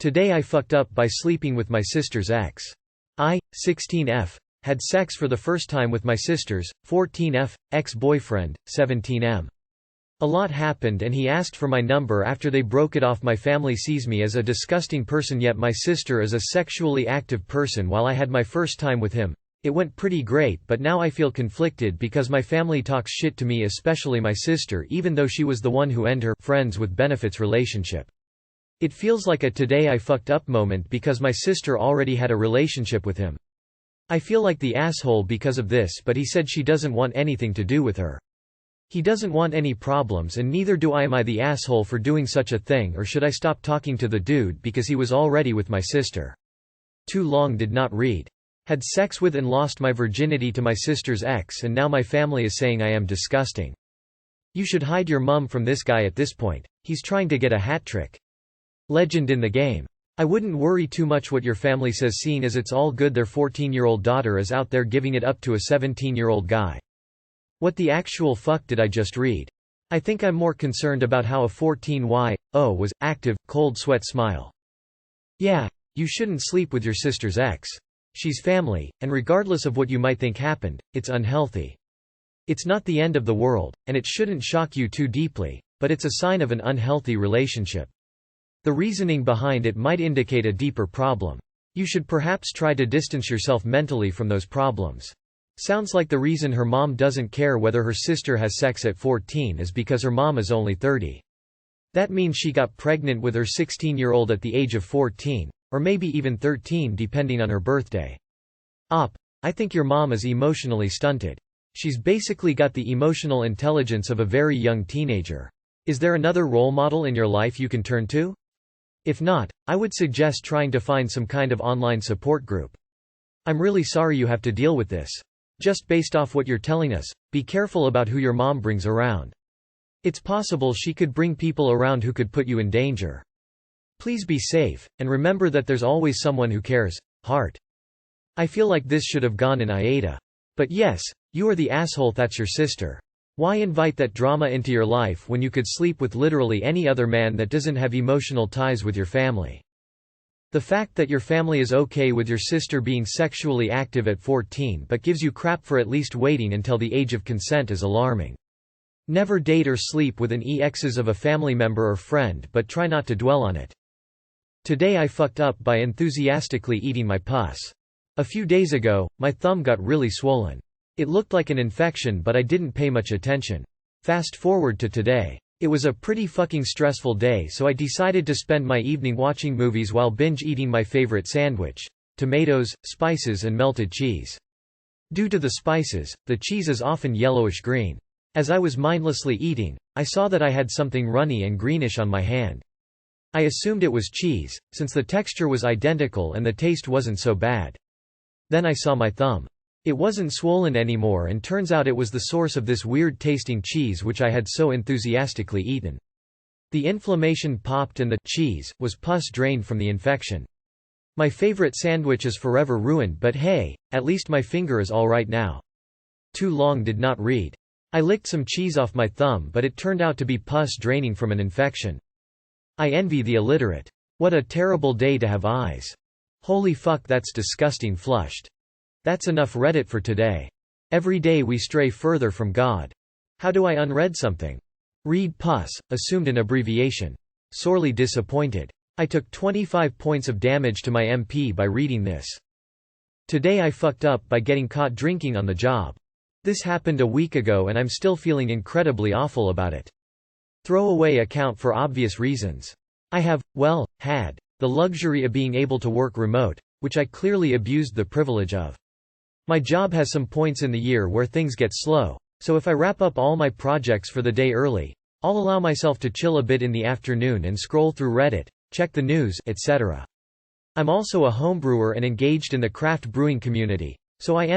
Today I fucked up by sleeping with my sister's ex. I, 16F, had sex for the first time with my sister's, 14F, ex-boyfriend, 17M. A lot happened and he asked for my number after they broke it off. My family sees me as a disgusting person, yet my sister as a sexually active person. While I had my first time with him, it went pretty great, but now I feel conflicted because my family talks shit to me, especially my sister, even though she was the one who ended her friends with benefits relationship. It feels like a today I fucked up moment because my sister already had a relationship with him. I feel like the asshole because of this, but he said she doesn't want anything to do with her. He doesn't want any problems and neither do I. Am I the asshole for doing such a thing, or should I stop talking to the dude because he was already with my sister? Too long did not read. Had sex with and lost my virginity to my sister's ex, and now my family is saying I am disgusting. You should hide your mum from this guy at this point. He's trying to get a hat trick. Legend in the game. I wouldn't worry too much what your family says, seeing as it's all good their 14-year-old daughter is out there giving it up to a 17-year-old guy. What the actual fuck did I just read? I think I'm more concerned about how a 14-year-old was active, cold sweat smile. Yeah, you shouldn't sleep with your sister's ex. She's family, and regardless of what you might think happened, it's unhealthy. It's not the end of the world, and it shouldn't shock you too deeply, but it's a sign of an unhealthy relationship. The reasoning behind it might indicate a deeper problem. You should perhaps try to distance yourself mentally from those problems. Sounds like the reason her mom doesn't care whether her sister has sex at 14 is because her mom is only 30. That means she got pregnant with her 16-year-old at the age of 14, or maybe even 13 depending on her birthday. I think your mom is emotionally stunted. She's basically got the emotional intelligence of a very young teenager. Is there another role model in your life you can turn to? If not, I would suggest trying to find some kind of online support group. I'm really sorry you have to deal with this. Just based off what you're telling us, be careful about who your mom brings around. It's possible she could bring people around who could put you in danger. Please be safe, and remember that there's always someone who cares. Heart. I feel like this should have gone in iota. But yes, you are the asshole. That's your sister. Why invite that drama into your life when you could sleep with literally any other man that doesn't have emotional ties with your family? The fact that your family is okay with your sister being sexually active at 14 but gives you crap for at least waiting until the age of consent is alarming. Never date or sleep with an ex of a family member or friend, but try not to dwell on it. Today I fucked up by enthusiastically eating my pus. A few days ago, my thumb got really swollen. It looked like an infection, but I didn't pay much attention. Fast forward to today. It was a pretty fucking stressful day, so I decided to spend my evening watching movies while binge eating my favorite sandwich: tomatoes, spices and melted cheese. Due to the spices, the cheese is often yellowish green. As I was mindlessly eating, I saw that I had something runny and greenish on my hand. I assumed it was cheese, since the texture was identical and the taste wasn't so bad. Then I saw my thumb. It wasn't swollen anymore, and turns out it was the source of this weird tasting cheese which I had so enthusiastically eaten. The inflammation popped and the cheese was pus drained from the infection. My favorite sandwich is forever ruined, but hey, at least my finger is alright now. Too long did not read. I licked some cheese off my thumb, but it turned out to be pus draining from an infection. I envy the illiterate. What a terrible day to have eyes. Holy fuck, that's disgusting. Flushed. That's enough Reddit for today. Every day we stray further from God. How do I unread something? Read pus, assumed an abbreviation. Sorely disappointed. I took 25 points of damage to my MP by reading this. Today I fucked up by getting caught drinking on the job. This happened a week ago and I'm still feeling incredibly awful about it. Throwaway account for obvious reasons. I have, had the luxury of being able to work remote, which I clearly abused the privilege of. My job has some points in the year where things get slow, so if I wrap up all my projects for the day early, I'll allow myself to chill a bit in the afternoon and scroll through Reddit, check the news, etc. I'm also a homebrewer and engaged in the craft brewing community, so I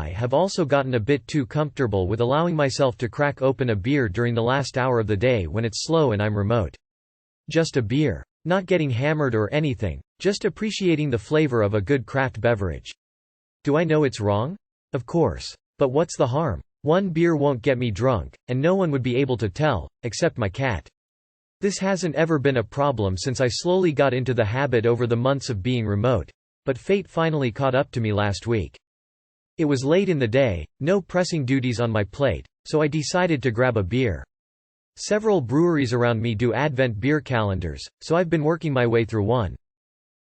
have also gotten a bit too comfortable with allowing myself to crack open a beer during the last hour of the day when it's slow and I'm remote. Just a beer. Not getting hammered or anything, just appreciating the flavor of a good craft beverage. Do I know it's wrong? Of course. But what's the harm? One beer won't get me drunk, and no one would be able to tell, except my cat. This hasn't ever been a problem since I slowly got into the habit over the months of being remote. But fate finally caught up to me last week. It was late in the day, no pressing duties on my plate, so I decided to grab a beer. Several breweries around me do Advent beer calendars, so I've been working my way through one.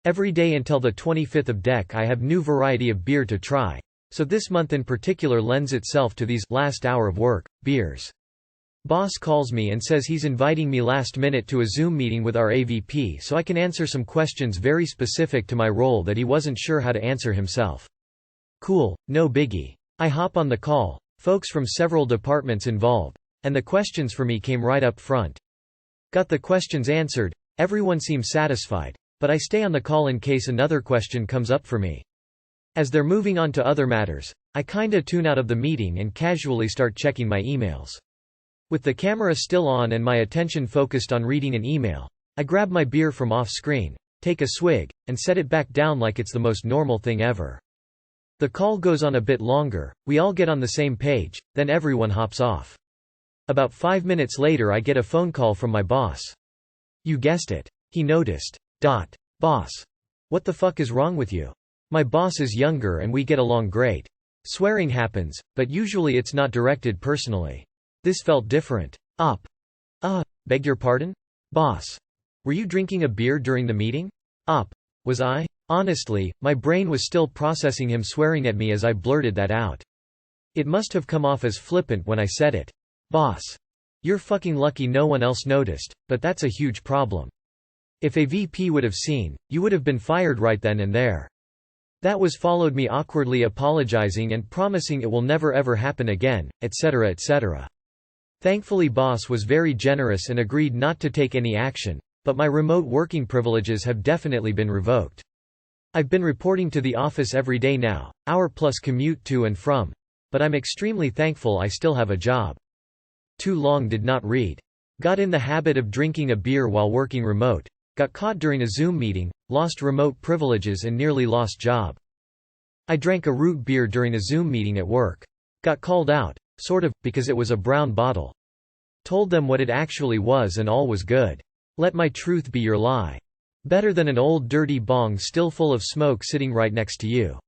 Every day until the 25th of Dec I have new variety of beer to try, so this month in particular lends itself to these last hour of work beers. Boss calls me and says he's inviting me last minute to a Zoom meeting with our AVP so I can answer some questions very specific to my role that he wasn't sure how to answer himself. Cool, no biggie. I hop on the call, folks from several departments involved, and the questions for me came right up front. Got the questions answered, everyone seems satisfied, but I stay on the call in case another question comes up for me. As they're moving on to other matters, I kinda tune out of the meeting and casually start checking my emails. With the camera still on and my attention focused on reading an email, I grab my beer from off-screen, take a swig, and set it back down like it's the most normal thing ever. The call goes on a bit longer, we all get on the same page, then everyone hops off. About 5 minutes later I get a phone call from my boss. You guessed it. He noticed. Boss. What the fuck is wrong with you? My boss is younger and we get along great. Swearing happens, but usually it's not directed personally. This felt different. Beg your pardon? Boss. Were you drinking a beer during the meeting? Was I? Honestly, my brain was still processing him swearing at me as I blurted that out. It must have come off as flippant when I said it. Boss. You're fucking lucky no one else noticed, but that's a huge problem. If a VP would have seen, you would have been fired right then and there. That was followed me awkwardly apologizing and promising it will never ever happen again, etc. etc. Thankfully boss was very generous and agreed not to take any action, but my remote working privileges have definitely been revoked. I've been reporting to the office every day now, hour-plus commute to and from. But I'm extremely thankful I still have a job. Too long did not read. Got in the habit of drinking a beer while working remote. Got caught during a Zoom meeting, lost remote privileges and nearly lost job. I drank a root beer during a Zoom meeting at work. Got called out, sort of, because it was a brown bottle. Told them what it actually was and all was good. Let my truth be your lie. Better than an old dirty bong still full of smoke sitting right next to you.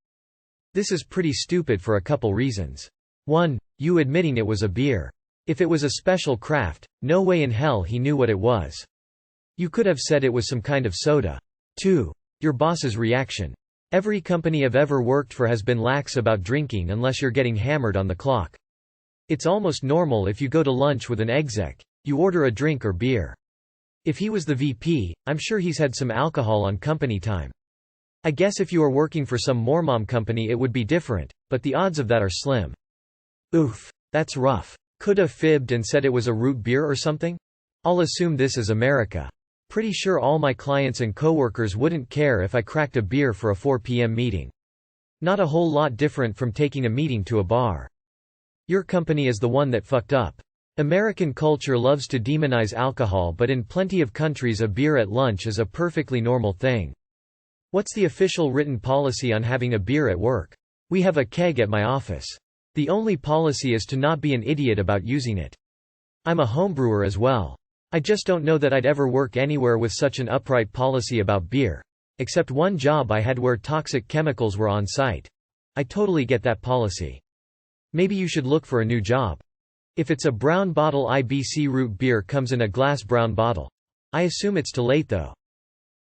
This is pretty stupid for a couple reasons. 1. You admitting it was a beer. If it was a special craft, no way in hell he knew what it was. You could have said it was some kind of soda. 2. Your boss's reaction. Every company I've ever worked for has been lax about drinking unless you're getting hammered on the clock. It's almost normal if you go to lunch with an exec. You order a drink or beer. If he was the VP, I'm sure he's had some alcohol on company time. I guess if you are working for some mormom company it would be different, but the odds of that are slim. Oof. That's rough. Coulda fibbed and said it was a root beer or something? I'll assume this is America. Pretty sure all my clients and coworkers wouldn't care if I cracked a beer for a 4 p.m. meeting. Not a whole lot different from taking a meeting to a bar. Your company is the one that fucked up. American culture loves to demonize alcohol, but in plenty of countries a beer at lunch is a perfectly normal thing. What's the official written policy on having a beer at work? We have a keg at my office. The only policy is to not be an idiot about using it. I'm a homebrewer as well. I just don't know that I'd ever work anywhere with such an upright policy about beer. Except one job I had where toxic chemicals were on site. I totally get that policy. Maybe you should look for a new job. If it's a brown bottle IBC root beer comes in a glass brown bottle. I assume it's too late though.